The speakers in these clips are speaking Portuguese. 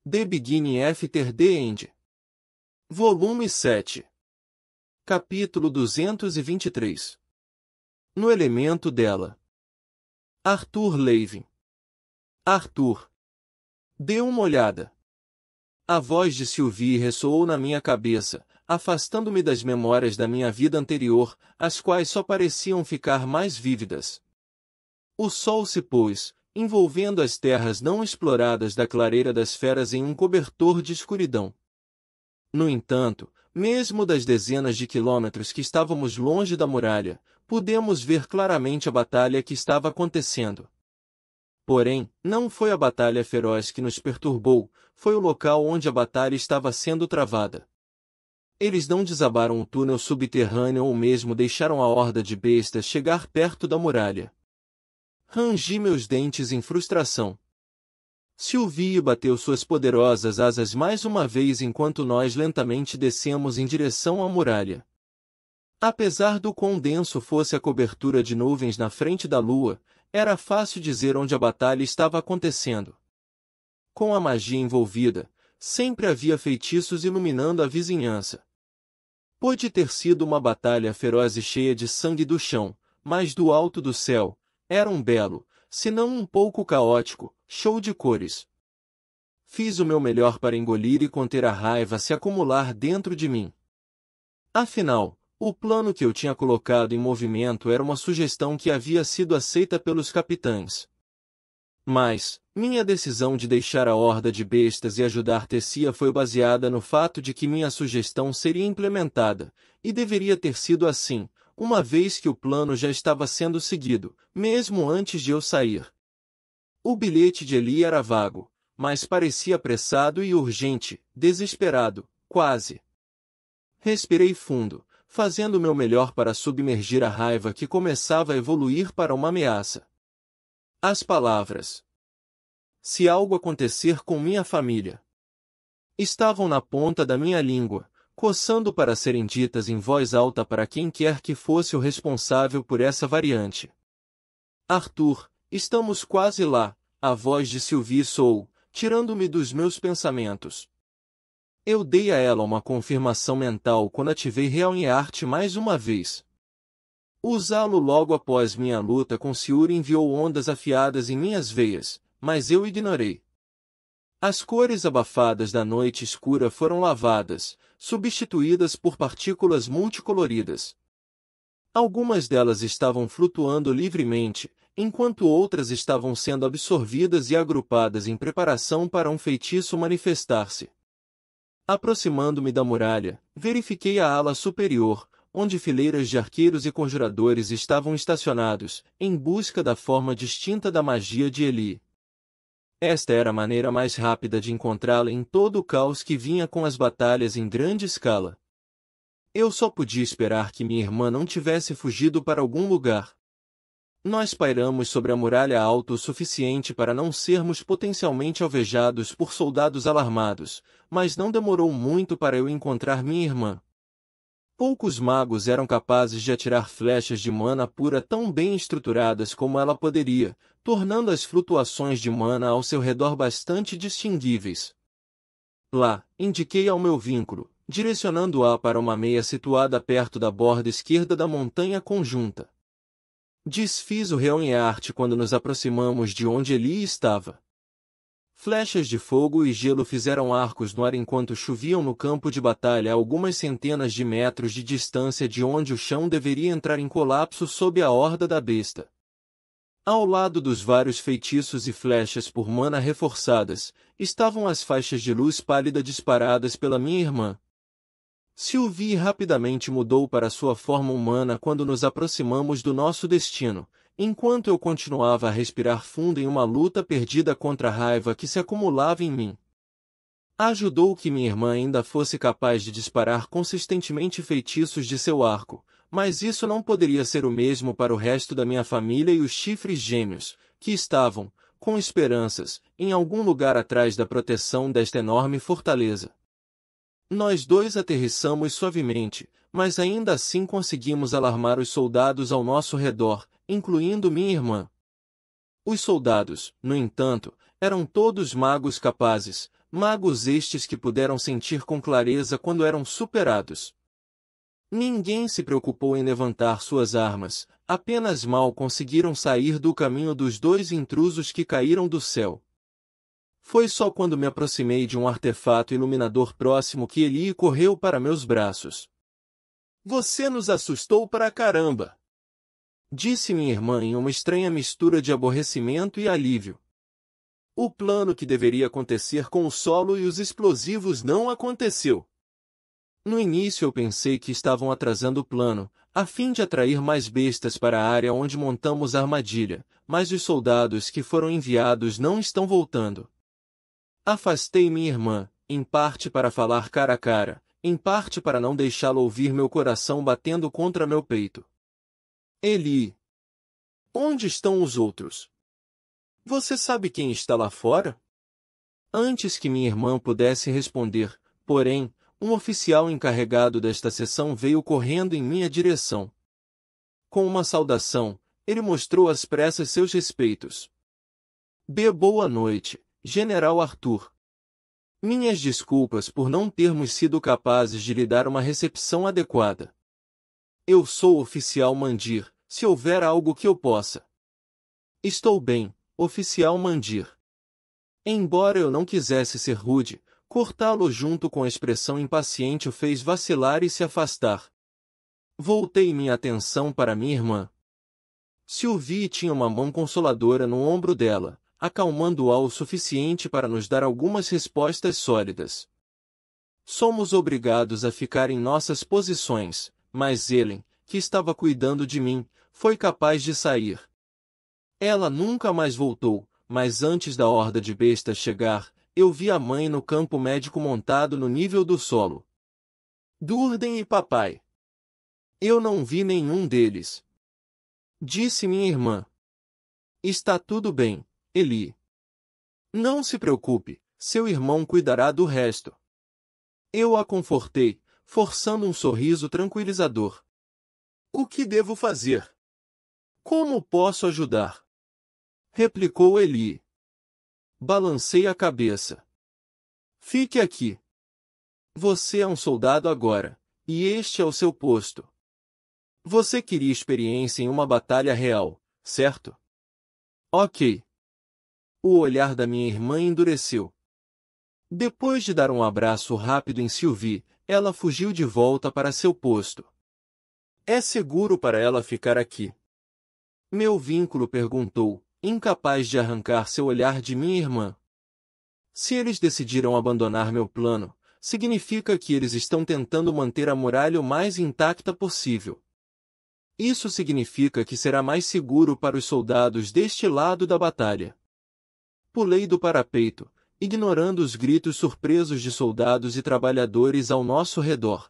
The Beginning After the End. Volume 7. Capítulo 223. No elemento dela. Arthur Levin. Arthur. Dê uma olhada. A voz de Sylvie ressoou na minha cabeça, afastando-me das memórias da minha vida anterior, as quais só pareciam ficar mais vívidas. O sol se pôs, envolvendo as terras não exploradas da clareira das feras em um cobertor de escuridão. No entanto, mesmo das dezenas de quilômetros que estávamos longe da muralha, pudemos ver claramente a batalha que estava acontecendo. Porém, não foi a batalha feroz que nos perturbou, foi o local onde a batalha estava sendo travada. Eles não desabaram o túnel subterrâneo ou mesmo deixaram a horda de bestas chegar perto da muralha. Rangi meus dentes em frustração. Sylvie bateu suas poderosas asas mais uma vez enquanto nós lentamente descemos em direção à muralha. Apesar do quão denso fosse a cobertura de nuvens na frente da lua, era fácil dizer onde a batalha estava acontecendo. Com a magia envolvida, sempre havia feitiços iluminando a vizinhança. Pode ter sido uma batalha feroz e cheia de sangue do chão, mas do alto do céu, era um belo, se não um pouco caótico, show de cores. Fiz o meu melhor para engolir e conter a raiva se acumular dentro de mim. Afinal, o plano que eu tinha colocado em movimento era uma sugestão que havia sido aceita pelos capitães. Mas, minha decisão de deixar a horda de bestas e ajudar Tessia foi baseada no fato de que minha sugestão seria implementada, e deveria ter sido assim, uma vez que o plano já estava sendo seguido, mesmo antes de eu sair. O bilhete de Eli era vago, mas parecia apressado e urgente, desesperado, quase. Respirei fundo, fazendo o meu melhor para submergir a raiva que começava a evoluir para uma ameaça. As palavras. Se algo acontecer com minha família. Estavam na ponta da minha língua, coçando para serem ditas em voz alta para quem quer que fosse o responsável por essa variante. Arthur, estamos quase lá, a voz de Sylvie soou, tirando-me dos meus pensamentos. Eu dei a ela uma confirmação mental quando ativei Real em Arte mais uma vez. Usá-lo logo após minha luta com Siuri enviou ondas afiadas em minhas veias, mas eu ignorei. As cores abafadas da noite escura foram lavadas, substituídas por partículas multicoloridas. Algumas delas estavam flutuando livremente, enquanto outras estavam sendo absorvidas e agrupadas em preparação para um feitiço manifestar-se. Aproximando-me da muralha, verifiquei a ala superior, onde fileiras de arqueiros e conjuradores estavam estacionados, em busca da forma distinta da magia de Eli. Esta era a maneira mais rápida de encontrá-la em todo o caos que vinha com as batalhas em grande escala. Eu só podia esperar que minha irmã não tivesse fugido para algum lugar. Nós pairamos sobre a muralha alto o suficiente para não sermos potencialmente alvejados por soldados alarmados, mas não demorou muito para eu encontrar minha irmã. Poucos magos eram capazes de atirar flechas de mana pura tão bem estruturadas como ela poderia, tornando as flutuações de mana ao seu redor bastante distinguíveis. Lá, indiquei ao meu vínculo, direcionando-a para uma meia situada perto da borda esquerda da montanha conjunta. Desfiz o Real em Arte quando nos aproximamos de onde Eli estava. Flechas de fogo e gelo fizeram arcos no ar enquanto choviam no campo de batalha a algumas centenas de metros de distância de onde o chão deveria entrar em colapso sob a horda da besta. Ao lado dos vários feitiços e flechas por mana reforçadas, estavam as faixas de luz pálida disparadas pela minha irmã. Sylvie rapidamente mudou para sua forma humana quando nos aproximamos do nosso destino, enquanto eu continuava a respirar fundo em uma luta perdida contra a raiva que se acumulava em mim. Ajudou que minha irmã ainda fosse capaz de disparar consistentemente feitiços de seu arco, mas isso não poderia ser o mesmo para o resto da minha família e os chifres gêmeos, que estavam, com esperanças, em algum lugar atrás da proteção desta enorme fortaleza. Nós dois aterrissamos suavemente, mas ainda assim conseguimos alarmar os soldados ao nosso redor, incluindo minha irmã. Os soldados, no entanto, eram todos magos capazes, Magos estes que puderam sentir com clareza quando eram superados. Ninguém se preocupou em levantar suas armas, apenas mal conseguiram sair do caminho dos dois intrusos que caíram do céu. Foi só quando me aproximei de um artefato iluminador próximo que Eli correu para meus braços. Você nos assustou pra caramba! Disse minha irmã em uma estranha mistura de aborrecimento e alívio. O plano que deveria acontecer com o solo e os explosivos não aconteceu. No início eu pensei que estavam atrasando o plano, a fim de atrair mais bestas para a área onde montamos a armadilha, mas os soldados que foram enviados não estão voltando. Afastei minha irmã, em parte para falar cara a cara, em parte para não deixá-la ouvir meu coração batendo contra meu peito. Eli. Onde estão os outros? Você sabe quem está lá fora? Antes que minha irmã pudesse responder, porém, um oficial encarregado desta seção veio correndo em minha direção. Com uma saudação, ele mostrou às pressas seus respeitos. Boa noite, General Arthur. Minhas desculpas por não termos sido capazes de lhe dar uma recepção adequada. Eu sou o oficial Mandir, se houver algo que eu possa. Estou bem, oficial Mandir. Embora eu não quisesse ser rude, cortá-lo junto com a expressão impaciente o fez vacilar e se afastar. Voltei minha atenção para minha irmã. Sylvie tinha uma mão consoladora no ombro dela, acalmando-a o suficiente para nos dar algumas respostas sólidas. Somos obrigados a ficar em nossas posições, mas Helen, que estava cuidando de mim, foi capaz de sair. Ela nunca mais voltou, mas antes da horda de bestas chegar, eu vi a mãe no campo médico montado no nível do solo. Durden e papai. Eu não vi nenhum deles. Disse minha irmã. Está tudo bem, Eli. Não se preocupe, seu irmão cuidará do resto. Eu a confortei, forçando um sorriso tranquilizador. O que devo fazer? Como posso ajudar? Replicou Eli. Balancei a cabeça. Fique aqui. Você é um soldado agora, e este é o seu posto. Você queria experiência em uma batalha real, certo? Ok. O olhar da minha irmã endureceu. Depois de dar um abraço rápido em Sylvie, ela fugiu de volta para seu posto. É seguro para ela ficar aqui? Meu vínculo perguntou, incapaz de arrancar seu olhar de minha irmã. Se eles decidiram abandonar meu plano, significa que eles estão tentando manter a muralha o mais intacta possível. Isso significa que será mais seguro para os soldados deste lado da batalha. Pulei do parapeito, ignorando os gritos surpresos de soldados e trabalhadores ao nosso redor.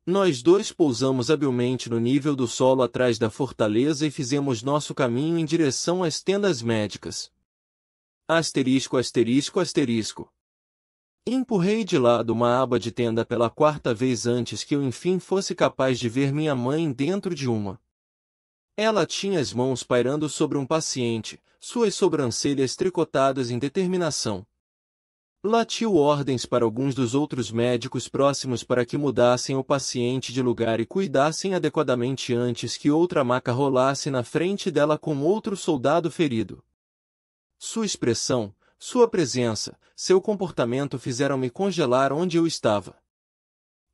Nós dois pousamos habilmente no nível do solo atrás da fortaleza e fizemos nosso caminho em direção às tendas médicas. Asterisco, asterisco, asterisco. Empurrei de lado uma aba de tenda pela quarta vez antes que eu enfim fosse capaz de ver minha mãe dentro de uma. Ela tinha as mãos pairando sobre um paciente, suas sobrancelhas tricotadas em determinação. Latiu ordens para alguns dos outros médicos próximos para que mudassem o paciente de lugar e cuidassem adequadamente antes que outra maca rolasse na frente dela com outro soldado ferido. Sua expressão, sua presença, seu comportamento fizeram-me congelar onde eu estava.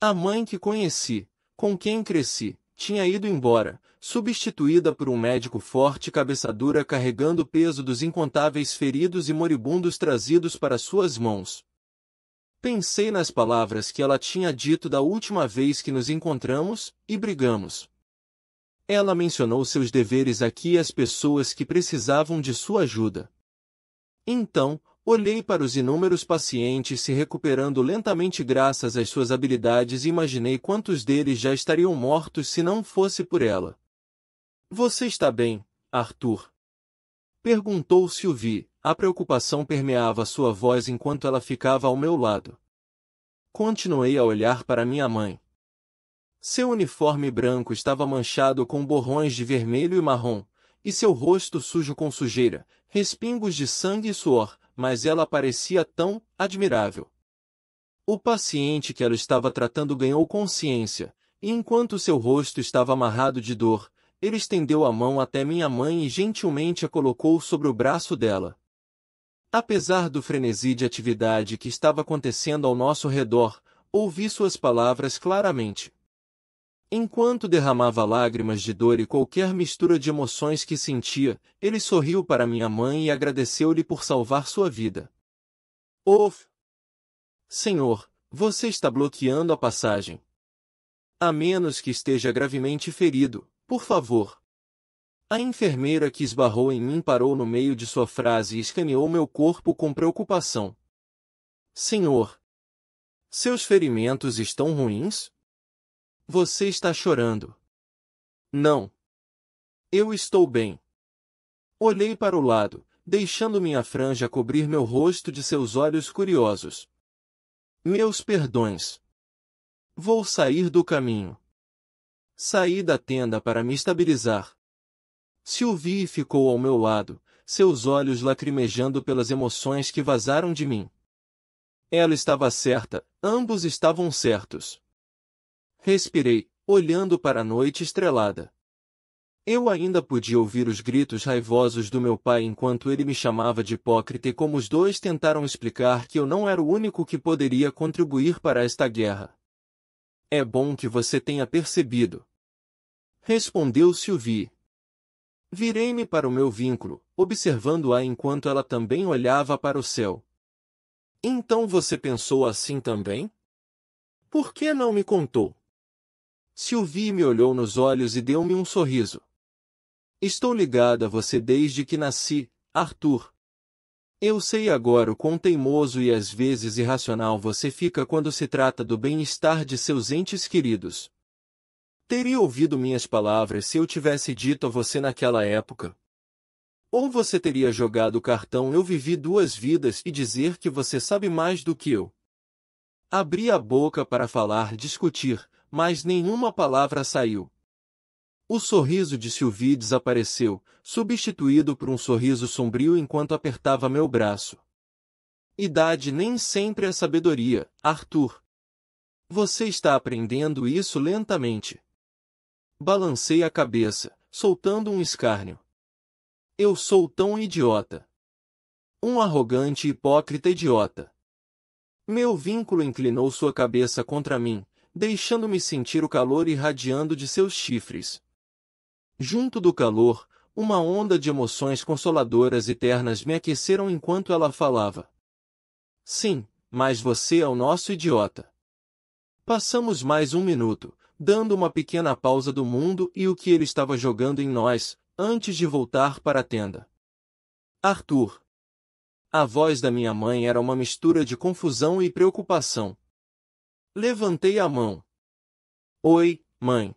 A mãe que conheci, com quem cresci, tinha ido embora, substituída por um médico forte e cabeça dura carregando o peso dos incontáveis feridos e moribundos trazidos para suas mãos. Pensei nas palavras que ela tinha dito da última vez que nos encontramos, e brigamos. Ela mencionou seus deveres aqui e as pessoas que precisavam de sua ajuda. Então, olhei para os inúmeros pacientes se recuperando lentamente graças às suas habilidades e imaginei quantos deles já estariam mortos se não fosse por ela. Você está bem, Arthur? Perguntou Sylvie. A preocupação permeava sua voz enquanto ela ficava ao meu lado. Continuei a olhar para minha mãe. Seu uniforme branco estava manchado com borrões de vermelho e marrom, e seu rosto sujo com sujeira, respingos de sangue e suor, mas ela parecia tão admirável. O paciente que ela estava tratando ganhou consciência, e enquanto seu rosto estava amarrado de dor, ele estendeu a mão até minha mãe e gentilmente a colocou sobre o braço dela. Apesar do frenesi de atividade que estava acontecendo ao nosso redor, ouvi suas palavras claramente. Enquanto derramava lágrimas de dor e qualquer mistura de emoções que sentia, ele sorriu para minha mãe e agradeceu-lhe por salvar sua vida. Oh, Senhor, você está bloqueando a passagem. A menos que esteja gravemente ferido, por favor. A enfermeira que esbarrou em mim parou no meio de sua frase e escaneou meu corpo com preocupação. Senhor, seus ferimentos estão ruins? Você está chorando. Não. Eu estou bem. Olhei para o lado, deixando minha franja cobrir meu rosto de seus olhos curiosos. Meus perdões. Vou sair do caminho. Saí da tenda para me estabilizar. Sylvie ficou ao meu lado, seus olhos lacrimejando pelas emoções que vazaram de mim. Ela estava certa, ambos estavam certos. Respirei, olhando para a noite estrelada. Eu ainda podia ouvir os gritos raivosos do meu pai enquanto ele me chamava de hipócrita e como os dois tentaram explicar que eu não era o único que poderia contribuir para esta guerra. É bom que você tenha percebido. Respondeu Sylvie. Virei-me para o meu vínculo, observando-a enquanto ela também olhava para o céu. Então você pensou assim também? Por que não me contou? Sylvie me olhou nos olhos e deu-me um sorriso. Estou ligada a você desde que nasci, Arthur. Eu sei agora o quão teimoso e às vezes irracional você fica quando se trata do bem-estar de seus entes queridos. Teria ouvido minhas palavras se eu tivesse dito a você naquela época? Ou você teria jogado o cartão "eu vivi 2 vidas" e dizer que você sabe mais do que eu? Abri a boca para falar, discutir, mas nenhuma palavra saiu. O sorriso de Sylvie desapareceu, substituído por um sorriso sombrio enquanto apertava meu braço. Idade nem sempre é sabedoria, Arthur. Você está aprendendo isso lentamente. Balancei a cabeça, soltando um escárnio. Eu sou tão idiota. Um arrogante e hipócrita idiota. Meu vínculo inclinou sua cabeça contra mim, deixando-me sentir o calor irradiando de seus chifres. Junto do calor, uma onda de emoções consoladoras e ternas me aqueceram enquanto ela falava. Sim, mas você é o nosso idiota. Passamos mais 1 minuto, dando uma pequena pausa do mundo e o que ele estava jogando em nós, antes de voltar para a tenda. Arthur. A voz da minha mãe era uma mistura de confusão e preocupação. Levantei a mão. Oi, mãe.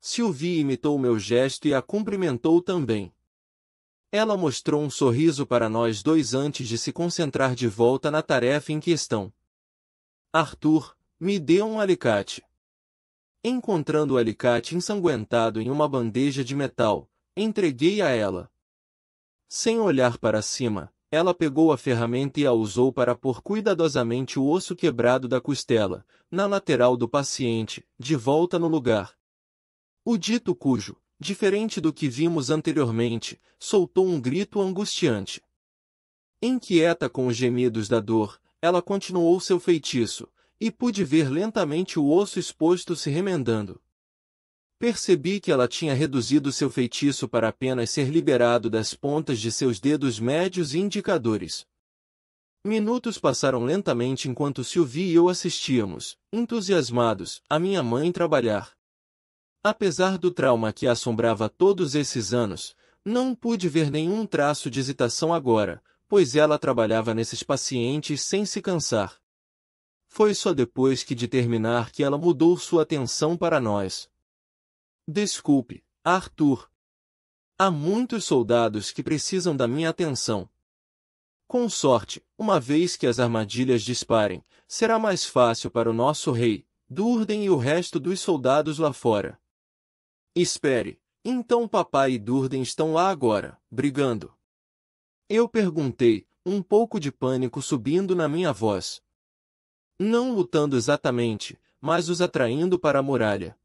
Sylvie imitou meu gesto e a cumprimentou também. Ela mostrou um sorriso para nós dois antes de se concentrar de volta na tarefa em questão. Arthur, me dê um alicate. Encontrando o alicate ensanguentado em uma bandeja de metal, entreguei a ela. Sem olhar para cima, ela pegou a ferramenta e a usou para pôr cuidadosamente o osso quebrado da costela, na lateral do paciente, de volta no lugar. O dito cujo, diferente do que vimos anteriormente, soltou um grito angustiante. Inquieta com os gemidos da dor, ela continuou seu feitiço, e pude ver lentamente o osso exposto se remendando. Percebi que ela tinha reduzido seu feitiço para apenas ser liberado das pontas de seus dedos médios e indicadores. Minutos passaram lentamente enquanto Sylvie e eu assistíamos, entusiasmados, a minha mãe trabalhar. Apesar do trauma que a assombrava todos esses anos, não pude ver nenhum traço de hesitação agora, pois ela trabalhava nesses pacientes sem se cansar. Foi só depois de terminar que ela mudou sua atenção para nós. Desculpe, Arthur. Há muitos soldados que precisam da minha atenção. Com sorte, uma vez que as armadilhas disparem, será mais fácil para o nosso rei, Durden e o resto dos soldados lá fora. Espere, então papai e Durden estão lá agora, brigando? Eu perguntei, um pouco de pânico subindo na minha voz. Não lutando exatamente, mas os atraindo para a muralha.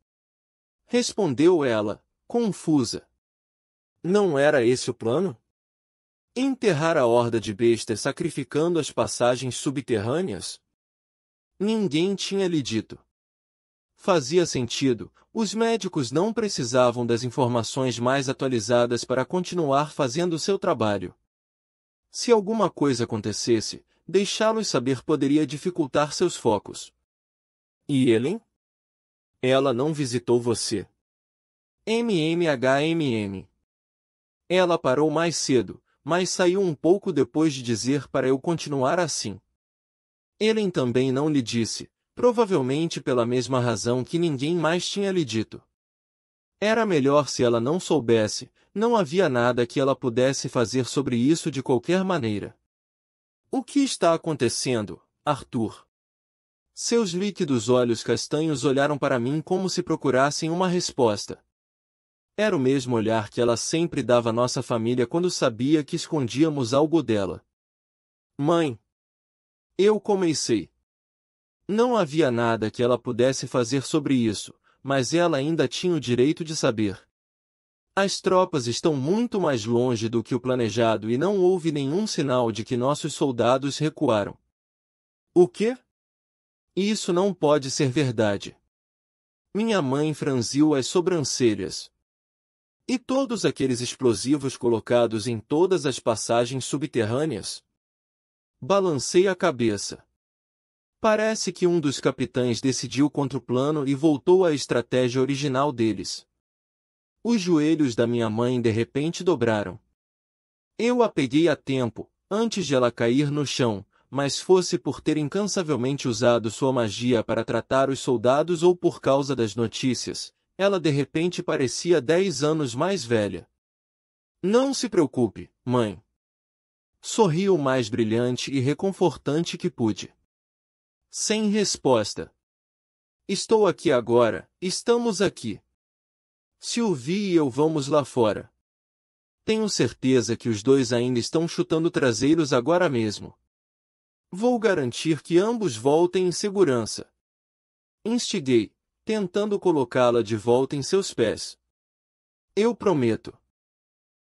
Respondeu ela, confusa. Não era esse o plano? Enterrar a horda de bestas sacrificando as passagens subterrâneas? Ninguém tinha lhe dito. Fazia sentido, os médicos não precisavam das informações mais atualizadas para continuar fazendo seu trabalho. Se alguma coisa acontecesse, deixá-los saber poderia dificultar seus focos. E Ellen? Ela não visitou você. MMHMM. Ela parou mais cedo, mas saiu um pouco depois de dizer para eu continuar assim. Ellen também não lhe disse, provavelmente pela mesma razão que ninguém mais tinha lhe dito. Era melhor se ela não soubesse, não havia nada que ela pudesse fazer sobre isso de qualquer maneira. O que está acontecendo, Arthur? Seus líquidos olhos castanhos olharam para mim como se procurassem uma resposta. Era o mesmo olhar que ela sempre dava à nossa família quando sabia que escondíamos algo dela. Mãe! Eu comecei. Não havia nada que ela pudesse fazer sobre isso, mas ela ainda tinha o direito de saber. As tropas estão muito mais longe do que o planejado e não houve nenhum sinal de que nossos soldados recuaram. O quê? Isso não pode ser verdade. Minha mãe franziu as sobrancelhas. E todos aqueles explosivos colocados em todas as passagens subterrâneas? Balancei a cabeça. Parece que um dos capitães decidiu contra o plano e voltou à estratégia original deles. Os joelhos da minha mãe de repente dobraram. Eu a peguei a tempo, antes de ela cair no chão, mas fosse por ter incansavelmente usado sua magia para tratar os soldados ou por causa das notícias, ela de repente parecia 10 anos mais velha. Não se preocupe, mãe. Sorri o mais brilhante e reconfortante que pude. Sem resposta. Estou aqui agora, estamos aqui. Sylvie e eu vamos lá fora. Tenho certeza que os dois ainda estão chutando traseiros agora mesmo. Vou garantir que ambos voltem em segurança. Instiguei, tentando colocá-la de volta em seus pés. Eu prometo.